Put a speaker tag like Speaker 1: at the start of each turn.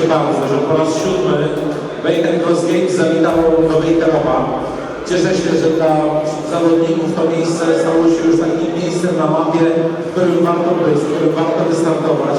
Speaker 1: bardzo, że po raz 7 Wejken Cross Games zawitało do Wejherowa. Cieszę się, że dla zawodników to miejsce stało się już takim miejscem na mapie, w którym warto być, w którym warto wystartować.